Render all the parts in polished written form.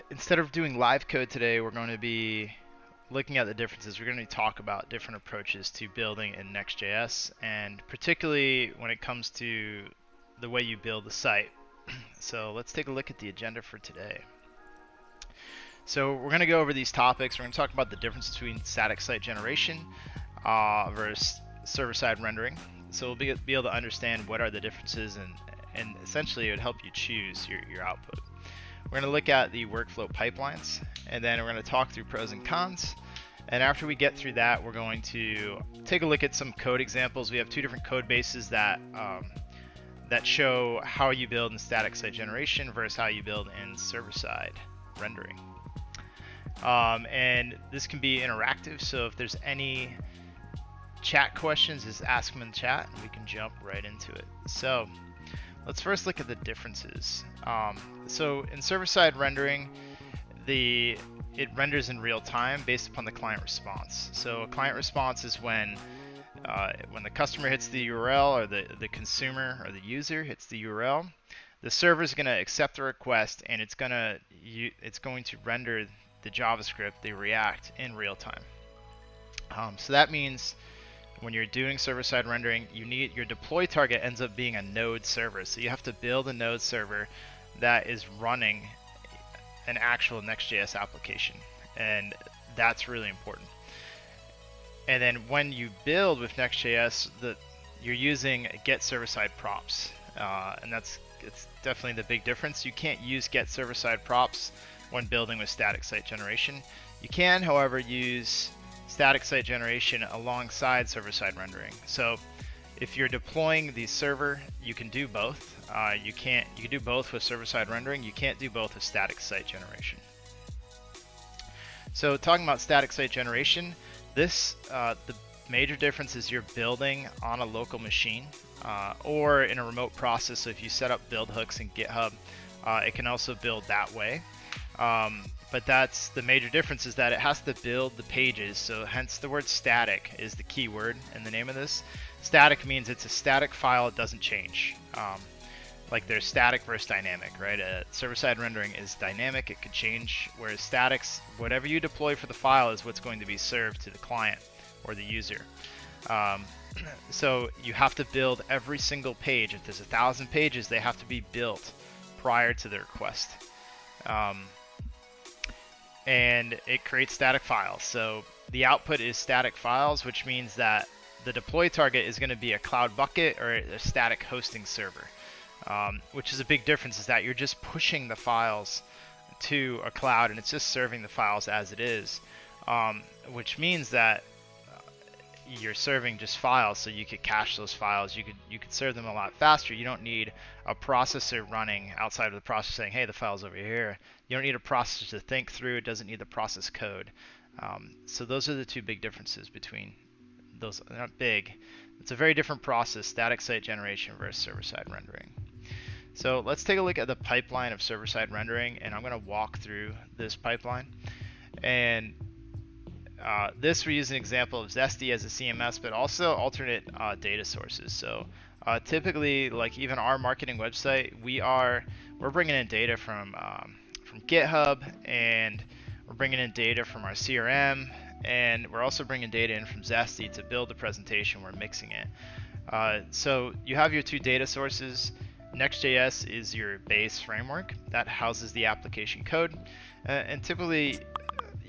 instead of doing live code today, we're going to be looking at the differences. We're going to talk about different approaches to building in Next.js, and particularly when it comes to the way you build the site. So let's take a look at the agenda for today. So we're going to go over these topics. We're going to talk about the difference between static site generation versus server-side rendering. So we'll be able to understand what are the differences, and essentially it would help you choose your output. We're going to look at the workflow pipelines, and then we're going to talk through pros and cons. And after we get through that, we're going to take a look at some code examples. We have two different code bases that show how you build in static site generation versus how you build in server-side rendering. And this can be interactive, so if there's any chat questions, just ask them in the chat and we can jump right into it. So let's first look at the differences. So in server-side rendering, it renders in real time based upon the client response. So a client response is when the customer hits the URL, or the consumer or the user hits the URL, the server is going to accept the request, and it's going to render the JavaScript, the React, in real time. So that means when you're doing server-side rendering, your deploy target ends up being a node server. So you have to build a node server that is running an actual Next.js application, and that's really important. And then when you build with Next.js, you're using get server-side props, and it's definitely the big difference. You can't use get server-side props when building with static site generation. You can, however, use static site generation alongside server-side rendering. So if you're deploying the server, you can do both. You can do both with server-side rendering. You can't do both with static site generation. So talking about static site generation, the major difference is you're building on a local machine or in a remote process. So if you set up build hooks in GitHub, it can also build that way. But that's the major difference, is that it has to build the pages. So hence the word static is the key word in the name of this. Static means it's a static file, it doesn't change. Like there's static versus dynamic, right? Server-side rendering is dynamic, it could change, whereas statics, whatever you deploy for the file is what's going to be served to the client or the user. So you have to build every single page. If there's 1,000 pages, they have to be built prior to the request. And it creates static files. So the output is static files, which means that the deploy target is going to be a cloud bucket or a static hosting server, which is a big difference, is that you're just pushing the files to a cloud and it's just serving the files as it is, which means that you're serving just files, so you could cache those files. You could serve them a lot faster. You don't need a processor running outside of the process saying, hey, the file's over here. You don't need a processor to think through. It doesn't need the process code. So those are the two big differences between those. They're not big. It's a very different process, static site generation versus server-side rendering. So let's take a look at the pipeline of server-side rendering, and I'm going to walk through this pipeline. And this we use an example of Zesty as a CMS, but also alternate data sources. So typically, like even our marketing website, we're bringing in data from GitHub, and we're bringing in data from our CRM, and we're also bringing data in from Zesty to build the presentation. We're mixing it. So you have your two data sources. Next.js is your base framework that houses the application code, and typically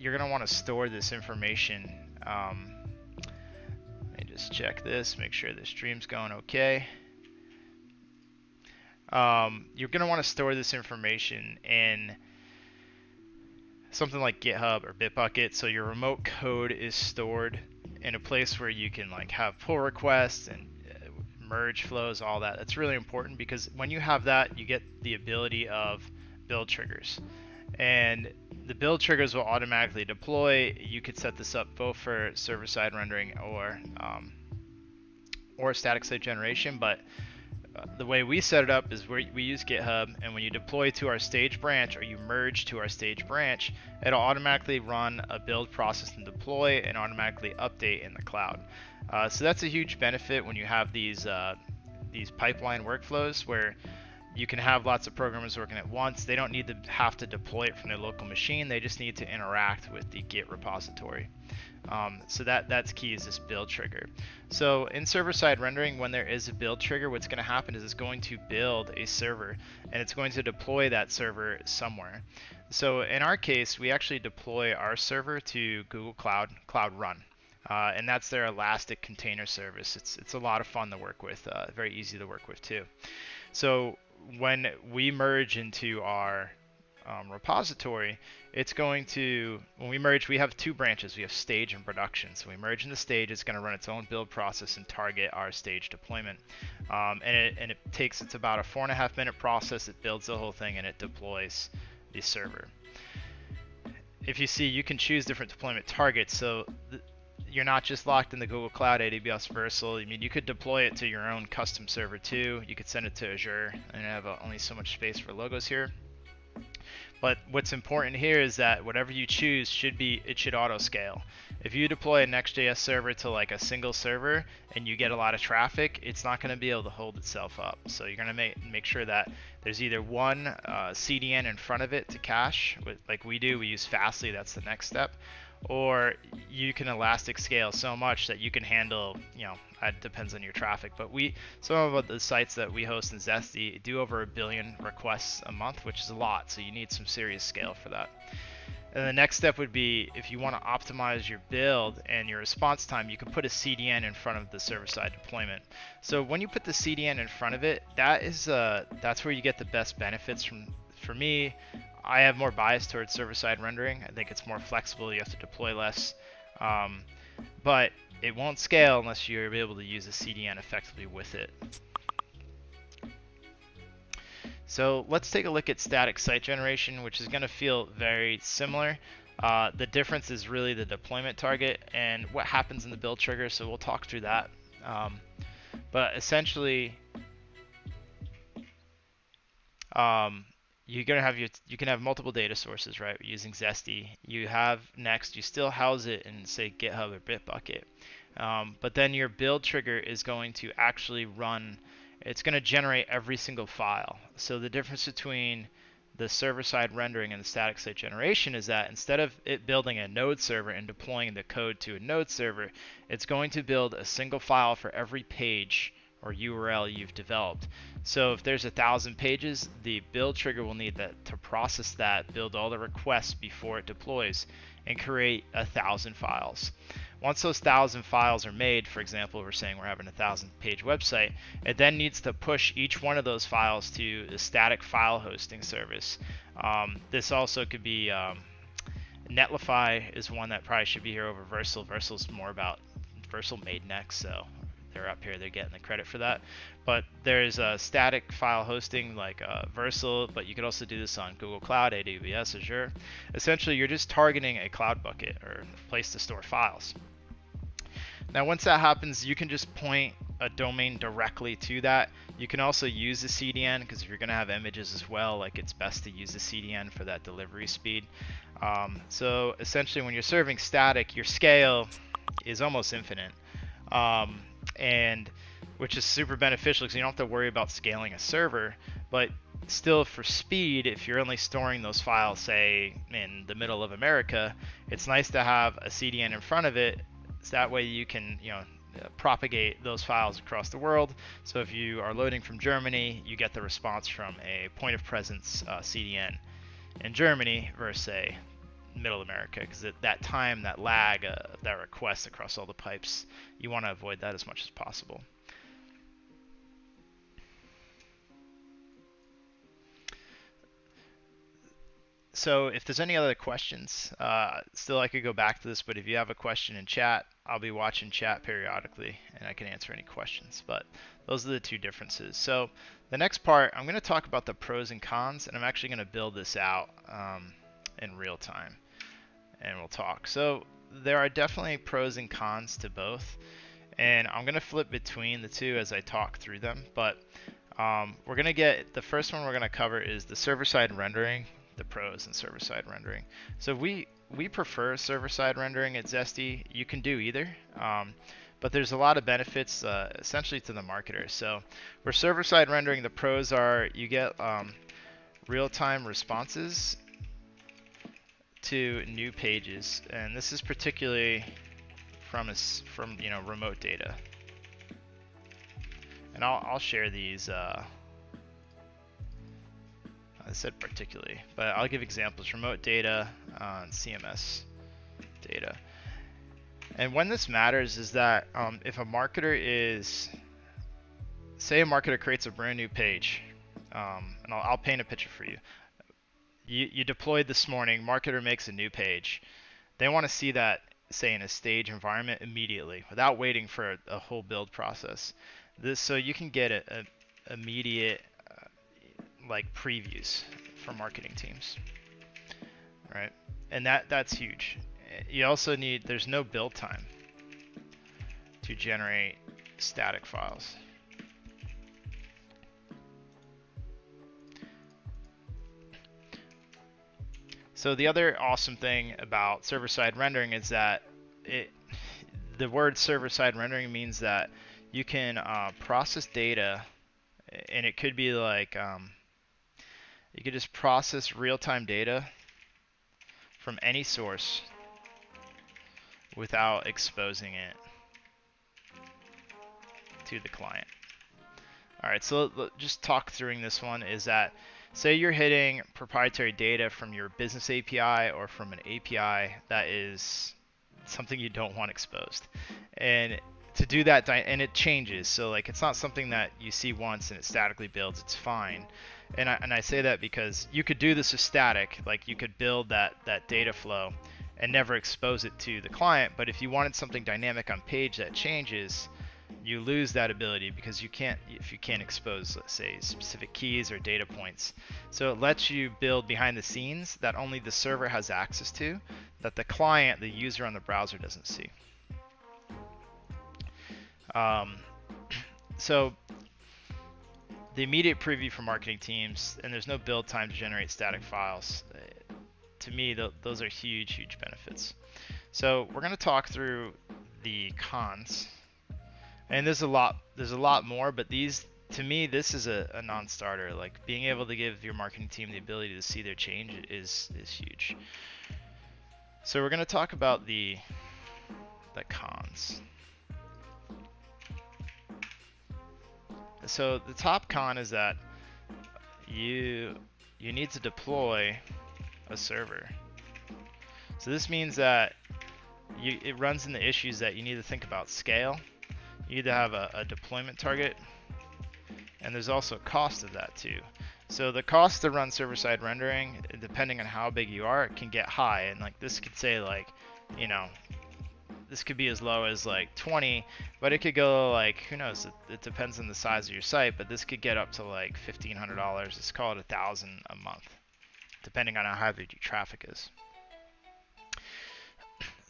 you're going to want to store this information. Let me just check this, make sure the stream's going okay. You're going to want to store this information in something like GitHub or Bitbucket, so your remote code is stored in a place where you can like have pull requests and merge flows, all that. That's really important, because when you have that, you get the ability of build triggers, and the build triggers will automatically deploy. You could set this up both for server-side rendering or static site generation, but the way we set it up is we use GitHub, and when you deploy to our stage branch or you merge to our stage branch, it'll automatically run a build process and deploy and automatically update in the cloud. So that's a huge benefit when you have these pipeline workflows where You can have lots of programmers working at once. They don't need to have to deploy it from their local machine. They just need to interact with the Git repository. So that's key, is this build trigger. So in server-side rendering, when there is a build trigger, what's going to happen is it's going to build a server, and it's going to deploy that server somewhere. So in our case, we actually deploy our server to Google Cloud Run. And that's their Elastic Container Service. It's a lot of fun to work with, very easy to work with too. So when we merge into our repository, it's going to, when we merge, we have two branches. We have stage and production. So we merge in the stage, it's going to run its own build process and target our stage deployment. It's about a 4.5 minute process. It builds the whole thing and it deploys the server. If you see, you can choose different deployment targets. So you're not just locked in the Google Cloud, AWS, Versal. I mean, you could deploy it to your own custom server too. You could send it to Azure, and have only so much space for logos here. But what's important here is that whatever you choose should auto scale. If you deploy a Next.js server to like a single server and you get a lot of traffic, it's not going to be able to hold itself up. So you're going to make sure that there's either one CDN in front of it to cache, like we do. We use Fastly, that's the next step. Or you can elastic scale so much that you can handle, it depends on your traffic, but some of the sites that we host in Zesty do over 1 billion requests a month, which is a lot, so you need some serious scale for that. And the next step would be, if you want to optimize your build and your response time, you can put a CDN in front of the server-side deployment. So when you put the CDN in front of it, that's where you get the best benefits from. For me, I have more bias towards server-side rendering. I think it's more flexible. You have to deploy less, but it won't scale unless you're able to use a CDN effectively with it. So let's take a look at static site generation, which is going to feel very similar. The difference is really the deployment target and what happens in the build trigger. So we'll talk through that. But essentially, you can have multiple data sources, right? Using Zesty, you have Next, you still house it in say GitHub or Bitbucket, but then your build trigger is going to actually run. It's going to generate every single file. So the difference between the server-side rendering and the static site generation is that instead of it building a node server and deploying the code to a node server, it's going to build a single file for every page or URL you've developed. So if there's 1,000 pages, the build trigger will need that to process that, build all the requests before it deploys, and create 1,000 files. Once those 1,000 files are made, for example, we're saying we're having a 1,000-page website, it then needs to push each one of those files to the static file hosting service. This also could be Netlify is one that probably should be here over Versal. Versal's more about Versal made Next, so they're up here, they're getting the credit for that. But there's a static file hosting like Versal, but you could also do this on Google Cloud, AWS, Azure. Essentially, you're just targeting a cloud bucket or a place to store files. Now, once that happens, you can just point a domain directly to that. You can also use the CDN, because if you're going to have images as well, like it's best to use the CDN for that delivery speed. So essentially, when you're serving static, your scale is almost infinite. And which is super beneficial because you don't have to worry about scaling a server, but still for speed, if you're only storing those files, say in the middle of America, it's nice to have a CDN in front of it, so that way you can propagate those files across the world. So if you are loading from Germany, you get the response from a point of presence CDN in Germany versus say middle America, because at that time, that lag, that request across all the pipes, you want to avoid that as much as possible. So if there's any other questions, still I could go back to this, but if you have a question in chat, I'll be watching chat periodically and I can answer any questions. But those are the two differences. So the next part, I'm going to talk about the pros and cons, and I'm actually going to build this out in real time, and we'll talk. So there are definitely pros and cons to both, and I'm going to flip between the two as I talk through them. But we're going to get, the first one we're going to cover is the server-side rendering, the pros and server-side rendering. So we prefer server-side rendering at Zesty. You can do either, but there's a lot of benefits essentially to the marketer. So for server-side rendering, the pros are you get real-time responses to new pages, and this is particularly from remote data. And I'll share these. I said particularly, but I'll give examples. Remote data on CMS data. And when this matters is that if a marketer is, say a marketer creates a brand new page, and I'll paint a picture for you. You deployed this morning, marketer makes a new page. They want to see that, say, in a stage environment immediately without waiting for a whole build process. So you can get a immediate like previews for marketing teams, right? And that's huge. You also need, there's no build time to generate static files. So the other awesome thing about server-side rendering is that the word server-side rendering means that you can process data, and it could be like you could just process real-time data from any source without exposing it to the client. All right, so just talk through this one is that, say you're hitting proprietary data from your business API or from an API that is something you don't want exposed. And to do that, and it changes, so like it's not something that you see once and it statically builds, it's fine. And I say that because you could do this with static, like you could build that data flow and never expose it to the client, but if you wanted something dynamic on page that changes, you lose that ability because you can't expose, let's say, specific keys or data points. So it lets you build behind the scenes that only the server has access to, that the client, the user on the browser, doesn't see. So the immediate preview for marketing teams, and there's no build time to generate static files. To me, those are huge benefits. So we're going to talk through the cons. And there's a lot more, but these, to me, this is a non-starter. Like being able to give your marketing team the ability to see their change is huge. So we're going to talk about the cons. So the top con is that you need to deploy a server. So this means that it runs into issues that you need to think about scale. You need to have a deployment target, and there's also a cost of that too. So the cost to run server-side rendering, depending on how big you are, it can get high. And like this could say like, this could be as low as like 20, but it could go like, who knows? It depends on the size of your site, but this could get up to like $1,500. Let's call it $1,000 a month, depending on how heavy your traffic is.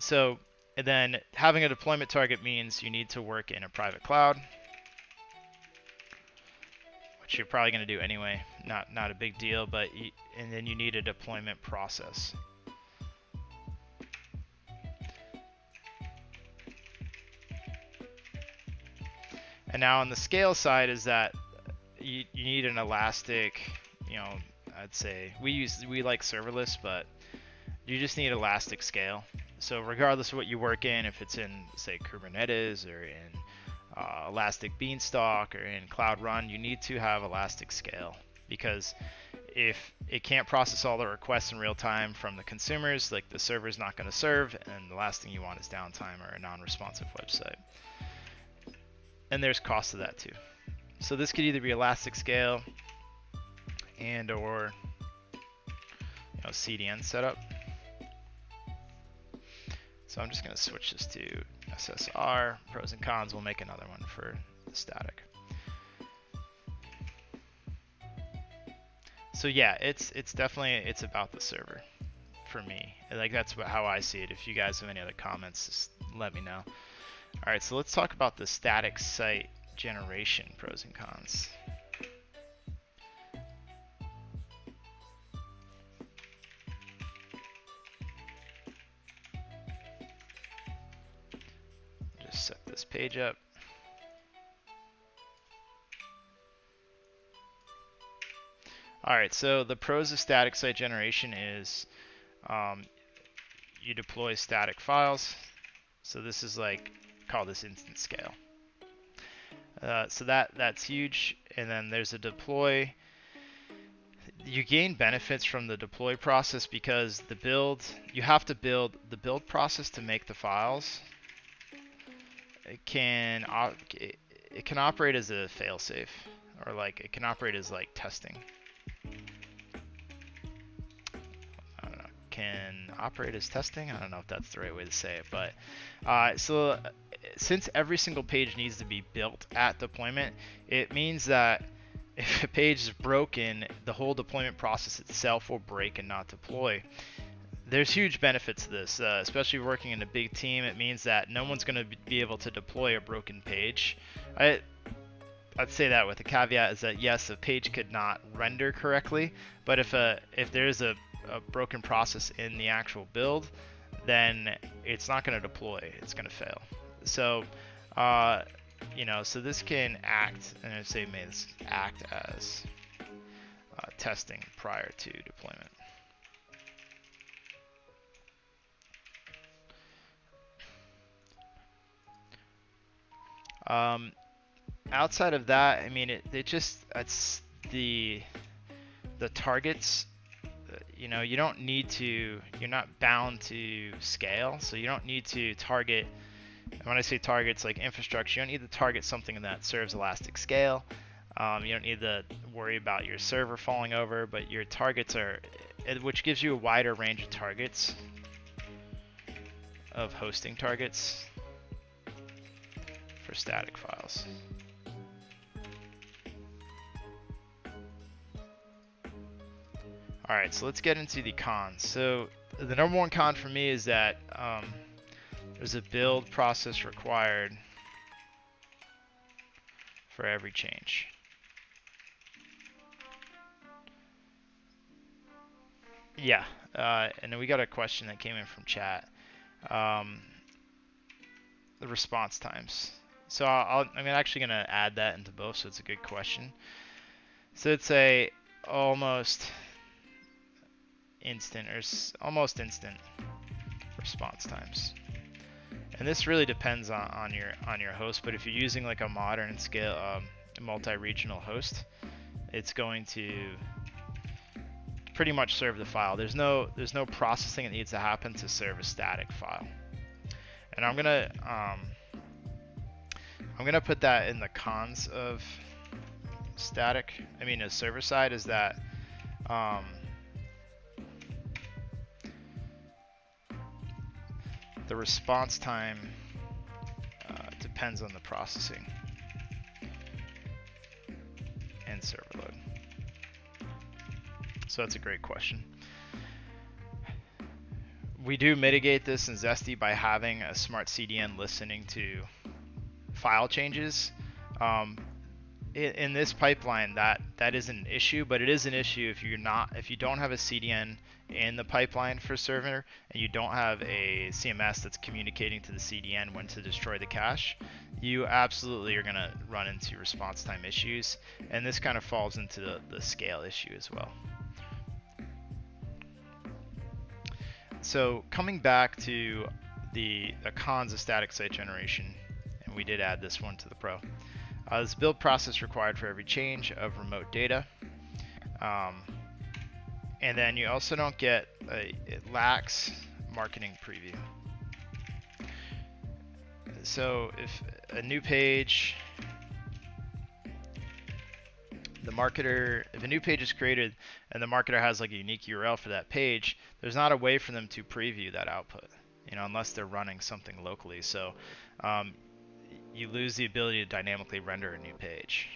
So, and then having a deployment target means you need to work in a private cloud, which you're probably going to do anyway. Not a big deal, but and then you need a deployment process. And now on the scale side is that you need an elastic, I'd say we like serverless, but you just need elastic scale. So regardless of what you work in, if it's in, say, Kubernetes or in Elastic Beanstalk or in Cloud Run, you need to have elastic scale, because if it can't process all the requests in real time from the consumers, like the server's not going to serve, and the last thing you want is downtime or a non-responsive website. And there's cost to that too. So this could either be elastic scale and or CDN setup. So I'm just going to switch this to SSR, pros and cons. We'll make another one for static. So yeah, it's definitely about the server for me. Like that's how I see it. If you guys have any other comments, just let me know. All right, so let's talk about the static site generation pros and cons. set this page up. All right, so the pros of static site generation is you deploy static files. So this is like, call this instant scale. So that's huge. And then there's a deploy. You gain benefits from the deploy process because the build, you have to build the build process to make the files. It can operate as a failsafe, or like it can operate as like testing. I don't know. Can operate as testing? I don't know if that's the right way to say it, but so since every single page needs to be built at deployment, it means that if a page is broken, the whole deployment process itself will break and not deploy. There's huge benefits to this, especially working in a big team. It means that no one's going to be able to deploy a broken page. I'd say that with a caveat is that yes, a page could not render correctly, but if there's a broken process in the actual build, then it's not going to deploy. It's going to fail. So, so this can act, and I say may this act as testing prior to deployment. Outside of that, I mean, it's the targets. You don't need to. You're not bound to scale, so you don't need to target. And when I say targets, like infrastructure, you don't need to target something that serves elastic scale. You don't need to worry about your server falling over, but your targets are, which gives you a wider range of targets, of hosting targets for static files. All right, so let's get into the cons. So the number one con for me is that there's a build process required for every change. Yeah, and then we got a question that came in from chat. The response times. So I'm actually going to add that into both, so it's a good question. So it's a almost instant response times. And this really depends on your host, but if you're using like a modern and scale multi-regional host, it's going to pretty much serve the file. There's no processing that needs to happen to serve a static file. And I'm gonna put that in the cons of static. I mean, the server side is that the response time depends on the processing and server load. So that's a great question. We do mitigate this in Zesty by having a smart CDN listening to file changes. In this pipeline, that isn't an issue, but it is an issue if you don't have a CDN in the pipeline for server and you don't have a CMS that's communicating to the CDN when to destroy the cache. You absolutely are going to run into response time issues, and this kind of falls into the scale issue as well. So coming back to the cons of static site generation, and we did add this one to the pro. This build process required for every change of remote data. And then you also don't get, it lacks marketing preview. So if a new page, if a new page is created and the marketer has like a unique URL for that page, there's not a way for them to preview that output, unless they're running something locally. So you lose the ability to dynamically render a new page.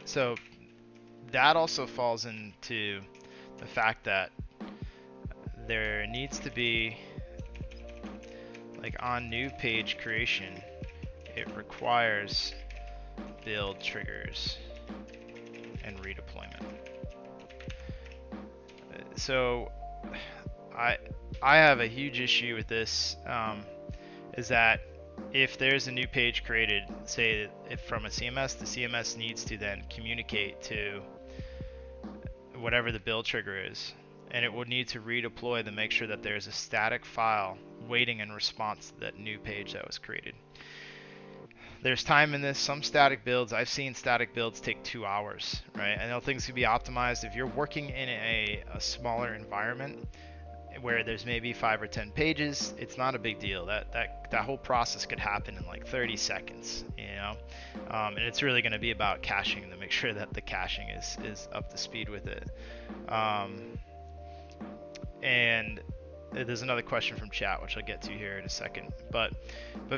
So that also falls into the fact that there needs to be, like on new page creation, it requires build triggers and redeployment. So I I have a huge issue with this. Is that if there's a new page created, say if from a CMS, the CMS needs to then communicate to whatever the build trigger is, and it would need to redeploy to make sure that there's a static file waiting in response to that new page that was created. There's time in this. Some static builds, I've seen static builds take 2 hours, right? I know things can be optimized. If you're working in a smaller environment where there's maybe 5 or 10 pages, it's not a big deal. That whole process could happen in like 30 seconds, you know? And it's really going to be about caching to make sure that the caching is up to speed with it. And there's another question from chat, which I'll get to here in a second. But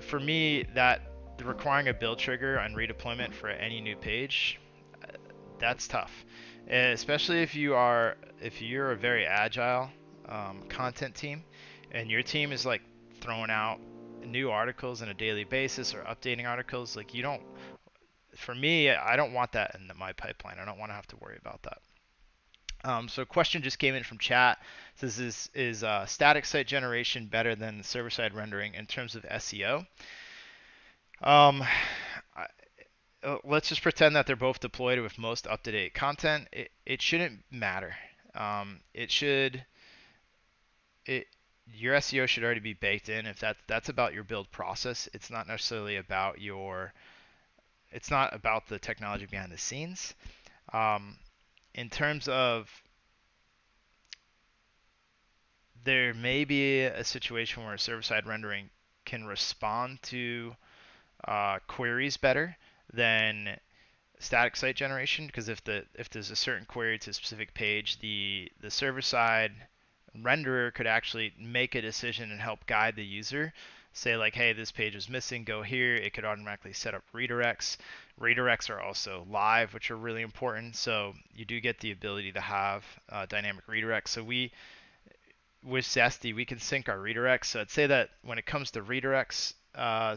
for me, that requiring a build trigger on redeployment for any new page, that's tough, especially if you're a very agile content team, and your team is like throwing out new articles on a daily basis or updating articles. Like, you don't. For me, I don't want that in my pipeline. I don't want to have to worry about that. So a question just came in from chat. It says, is static site generation better than server-side rendering in terms of SEO? Let's just pretend that they're both deployed with most up-to-date content. It shouldn't matter. Your SEO should already be baked in. If that's about your build process, it's not necessarily about it's not about the technology behind the scenes. In terms of, there may be a situation where server-side rendering can respond to queries better than static site generation, because if there's a certain query to a specific page, the server-side renderer could actually make a decision and help guide the user. Say like, hey, this page is missing, go here. It could automatically set up redirects. Redirects are also live, which are really important. So you do get the ability to have dynamic redirects. So with Zesty, we can sync our redirects. So I'd say that when it comes to redirects,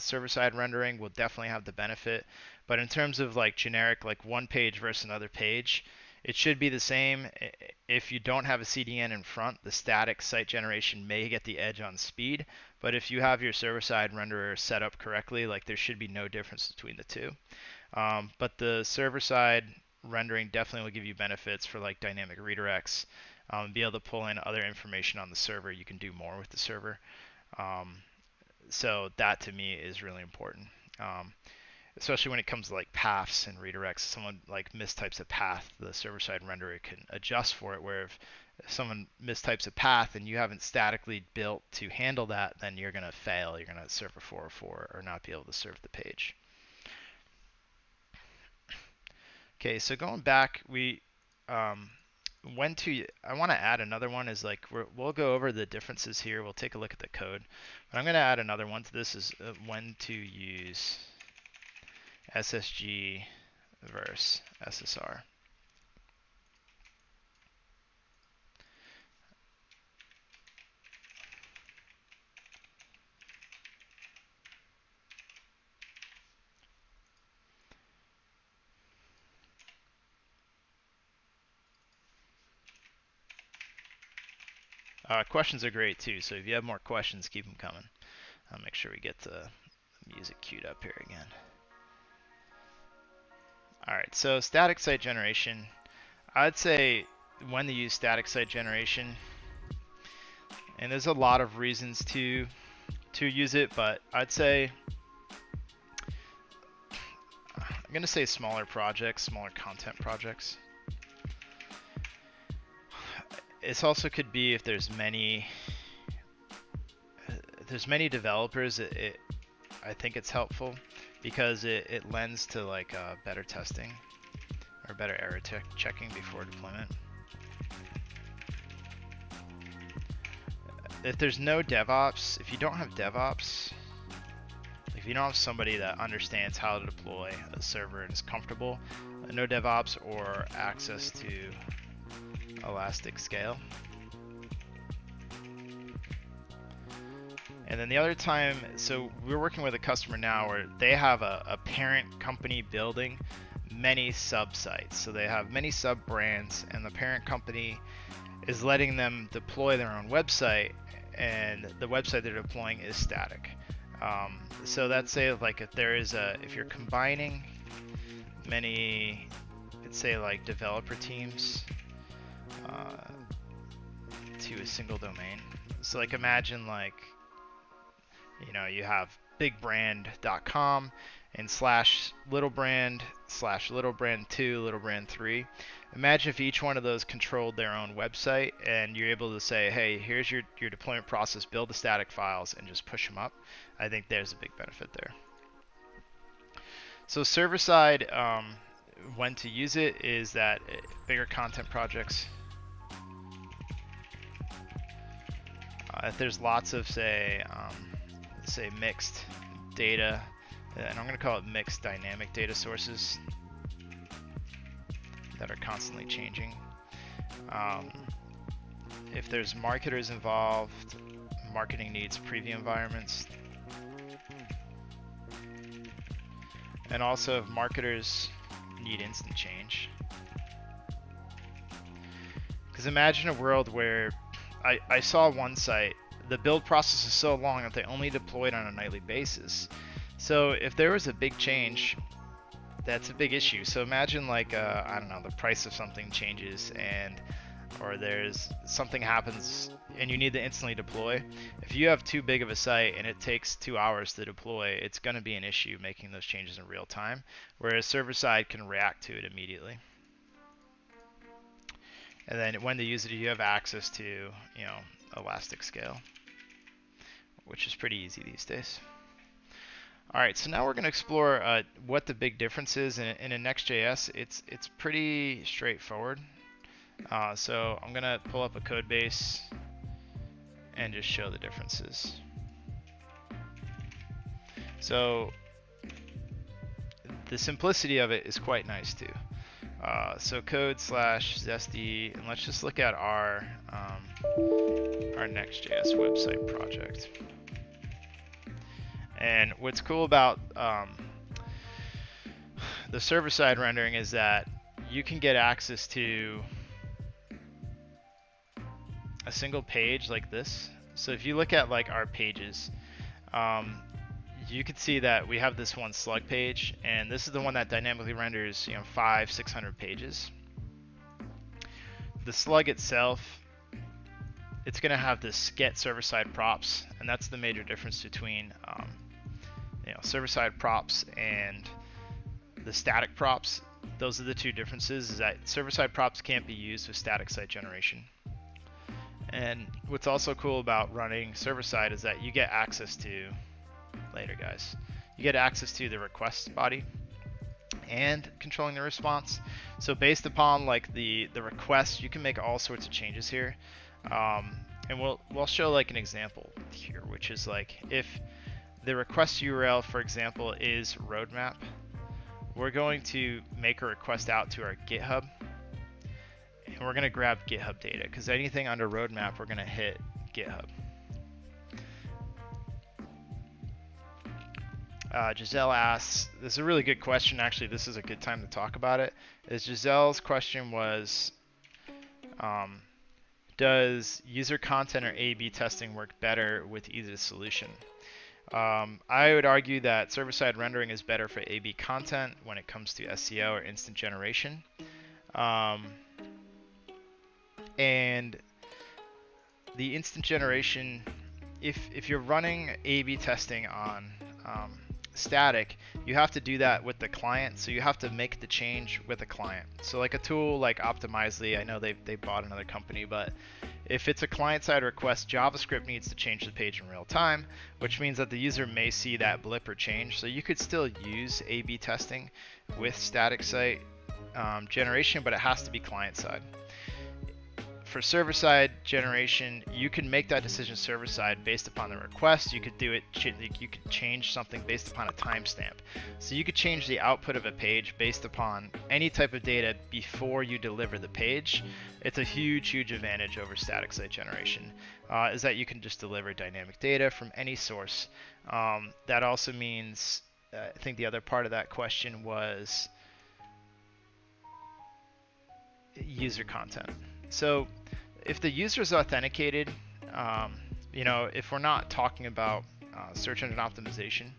server-side rendering will definitely have the benefit. But in terms of like generic, like one page versus another page, it should be the same. If you don't have a CDN in front, the static site generation may get the edge on speed. But if you have your server-side renderer set up correctly, like, there should be no difference between the two. But the server-side rendering definitely will give you benefits for like dynamic redirects. Be able to pull in other information on the server. You can do more with the server. So that to me is really important. Especially when it comes to like paths and redirects. If someone like mistypes a path, the server-side renderer can adjust for it, where if someone mistypes a path and you haven't statically built to handle that, then you're going to fail. You're going to serve a 404 or not be able to serve the page. Okay, so going back, I want to add another one. Is like, we'll go over the differences here. We'll take a look at the code. But I'm going to add another one to this, is when to use SSG versus SSR. Questions are great too, so if you have more questions, keep them coming. I'll make sure we get the music queued up here again. Alright, so static site generation. I'd say when to use static site generation, and there's a lot of reasons to use it, but I'd say, I'm going to say smaller projects, smaller content projects. It also could be if there's many developers, I think it's helpful because it lends to like better testing or better error checking before deployment. If there's no DevOps, if you don't have DevOps, if you don't have somebody that understands how to deploy a server and is comfortable, no DevOps or access to elastic scale. And then the other time, so we're working with a customer now where they have a parent company building many sub-sites. So they have many sub-brands, and the parent company is letting them deploy their own website, and the website they're deploying is static. So that's say like if you're combining many, let's say like developer teams to a single domain. So like imagine like, you have bigbrand.com and /littlebrand /littlebrand2 littlebrand3. Imagine if each one of those controlled their own website, and you're able to say, hey, here's your deployment process, build the static files and just push them up. I think there's a big benefit there. So server side, when to use it is that bigger content projects, if there's lots of say mixed data, and I'm going to call it mixed dynamic data sources that are constantly changing. If there's marketers involved, marketing needs preview environments. And also if marketers need instant change. Because imagine a world where I saw one site, the build process is so long that they only deployed on a nightly basis. So if there was a big change, that's a big issue. So imagine like, I don't know, the price of something changes or there's something happens and you need to instantly deploy. If you have too big of a site and it takes 2 hours to deploy, it's going to be an issue making those changes in real time, whereas server side can react to it immediately. And then when to use it, you have access to, elastic scale, which is pretty easy these days. All right, so now we're going to explore what the big difference is. In a Next.js, it's pretty straightforward. So I'm going to pull up a code base and just show the differences. So the simplicity of it is quite nice too. So code/zesty, and let's just look at our Next.js website project. And what's cool about the server-side rendering is that you can get access to a single page like this. So if you look at like our pages, you can see that we have this one slug page, and this is the one that dynamically renders 500-600 pages. The slug itself, it's going to have this get server-side props, and that's the major difference between server-side props and the static props. Those are the two differences, is that server-side props can't be used with static site generation. And what's also cool about running server-side is that you get access to, you get access to the request body and controlling the response. So based upon like the request, you can make all sorts of changes here. And we'll show like an example here, which is like if the request URL, for example, is roadmap, we're going to make a request out to our GitHub, and we're going to grab GitHub data, because anything under roadmap, we're going to hit GitHub. Giselle asks, this is a really good question. Actually, this is a good time to talk about it. Giselle's question was, does user content or A/B testing work better with either solution? I would argue that server-side rendering is better for A/B content when it comes to SEO or instant generation. And the instant generation, if you're running A/B testing on static, you have to do that with the client, so you have to make the change with the client. So like a tool like Optimizely, I know they bought another company, but if it's a client-side request, JavaScript needs to change the page in real time, which means that the user may see that blip or change. So you could still use A/B testing with static site generation, but it has to be client-side. For server-side generation, you can make that decision server-side based upon the request. You could do it. You could change something based upon a timestamp. So you could change the output of a page based upon any type of data before you deliver the page. It's a huge advantage over static site generation. Is that you can just deliver dynamic data from any source. That also means, I think the other part of that question was user content. So if the user is authenticated, you know, if we're not talking about search engine optimization,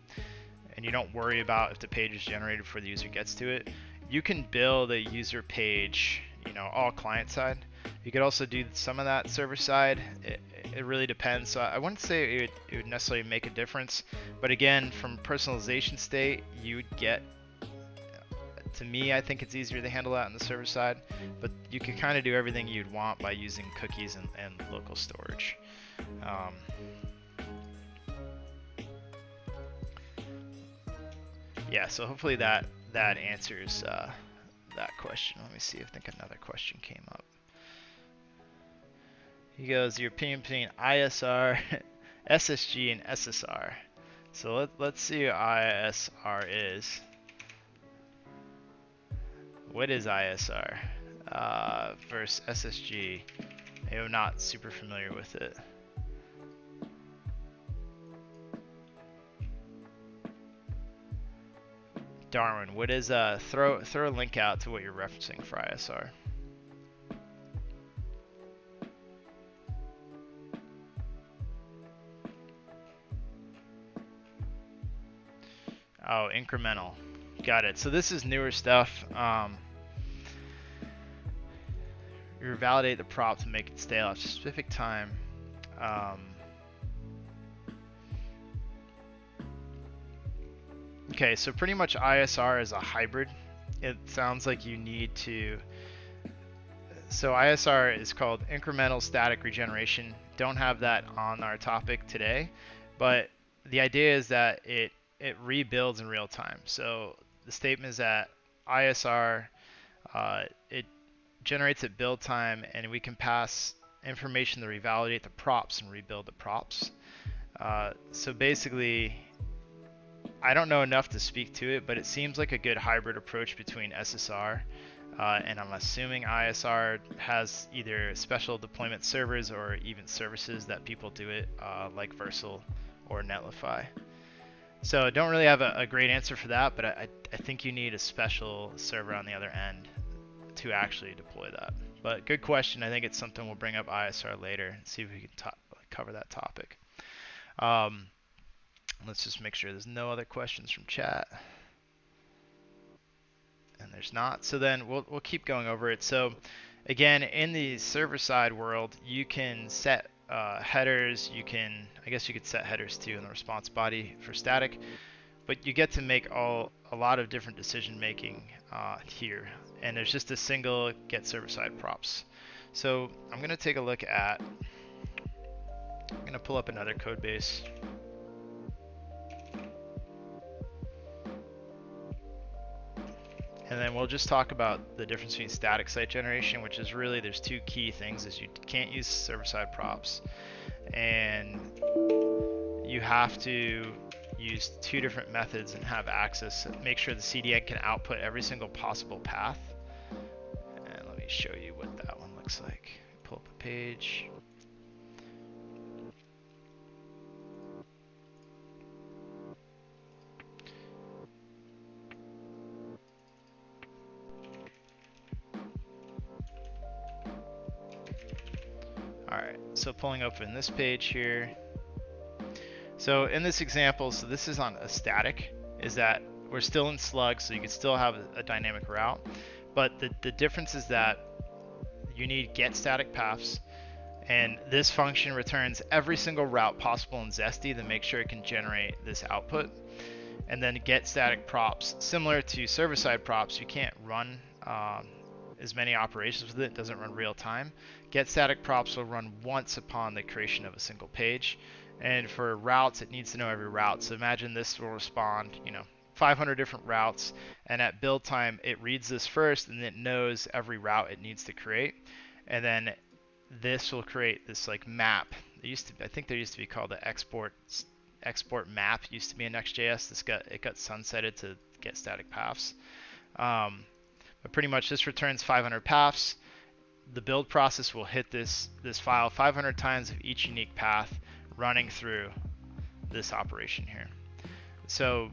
and you don't worry about if the page is generated before the user gets to it, you can build a user page, you know, all client side. You could also do some of that server side. It really depends. So I wouldn't say it would necessarily make a difference, but again, from personalization state, you would get, to me, I think it's easier to handle that on the server side, but you could kind of do everything you'd want by using cookies and local storage. Yeah, so hopefully that answers that question. Let me see. I think another question came up. He goes, your opinion between ISR, SSG, and SSR. So let's see what ISR is. What is ISR versus SSG? I'm not super familiar with it. Darwin, what is throw a link out to what you're referencing for ISR. Oh, incremental. Got it. So this is newer stuff. You validate the prop to make it stale at a specific time. Okay, so pretty much ISR is a hybrid. It sounds like you need to. So ISR is called Incremental Static Regeneration. Don't have that on our topic today, but the idea is that it rebuilds in real time. So the statement is that ISR, it generates at build time, and we can pass information to revalidate the props and rebuild the props. So basically, I don't know enough to speak to it, but it seems like a good hybrid approach between SSR and I'm assuming ISR has either special deployment servers or even services that people do it, like Versal or Netlify. So I don't really have a great answer for that, but I think you need a special server on the other end to actually deploy that. But good question. I think it's something we'll bring up ISR later and see if we can cover that topic. Let's just make sure there's no other questions from chat. And there's not. So then we'll keep going over it. So again, in the server side world, you can set headers. I guess you could set headers too in the response body for static, but you get to make a lot of different decision making here. And there's just a single get server side props. So I'm going to take a look at, I'm going to pull up another code base. And then we'll just talk about the difference between static site generation, which is really, there's two key things, is you can't use server-side props, and you have to use two different methods and have access, make sure the CDN can output every single possible path. And let me show you what that one looks like. Pull up a page. Alright, so pulling open this page here. So in this example, so this is on a static, is that we're still in slug, so you can still have a dynamic route. But the difference is that you need get static paths, and this function returns every single route possible in Zesty to make sure it can generate this output. And then get static props, similar to server-side props, you can't run as many operations with it. It doesn't run real time. Get static props will run once upon the creation of a single page. And for routes, it needs to know every route. So imagine this will respond, 500 different routes, and at build time, it reads this first, and it knows every route it needs to create. And then this will create this like map. I think there used to be called the export map. Used to be in Next.js. It got sunsetted to get static paths. But pretty much this returns 500 paths. The build process will hit this file 500 times of each unique path running through this operation here. So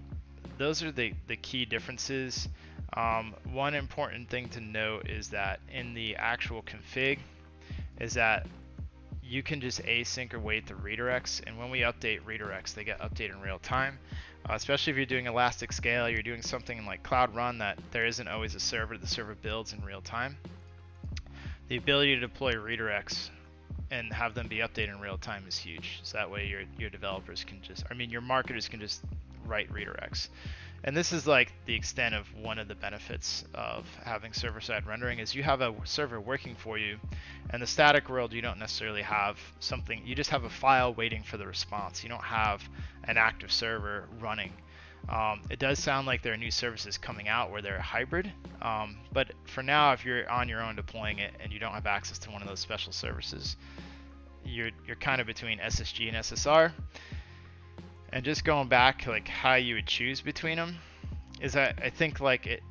those are the key differences. One important thing to note is that in the actual config, is that you can just async or wait the redirects, and when we update redirects, they get updated in real time. Especially if you're doing elastic scale, you're doing something like Cloud Run that there isn't always a server, the server builds in real time. The ability to deploy redirects and have them be updated in real time is huge. So that way your developers can just, I mean, your marketers can just write redirects. And this is like the extent of one of the benefits of having server-side rendering is you have a server working for you. And the static world, you don't necessarily have something, you just have a file waiting for the response. You don't have an active server running. It does sound like there are new services coming out where they're a hybrid, but for now, if you're on your own deploying it and you don't have access to one of those special services, you're kind of between SSG and SSR. And just going back, like how you would choose between them, is that I think like it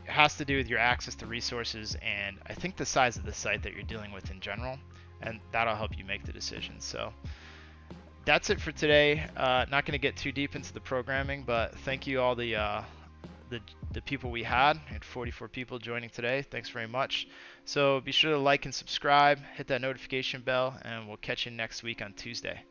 has to do with your access to resources and I think the size of the site that you're dealing with in general, and that'll help you make the decision. So that's it for today. Not going to get too deep into the programming, but thank you all the people we had. We had 44 people joining today. Thanks very much. So be sure to like and subscribe, hit that notification bell, and we'll catch you next week on Tuesday.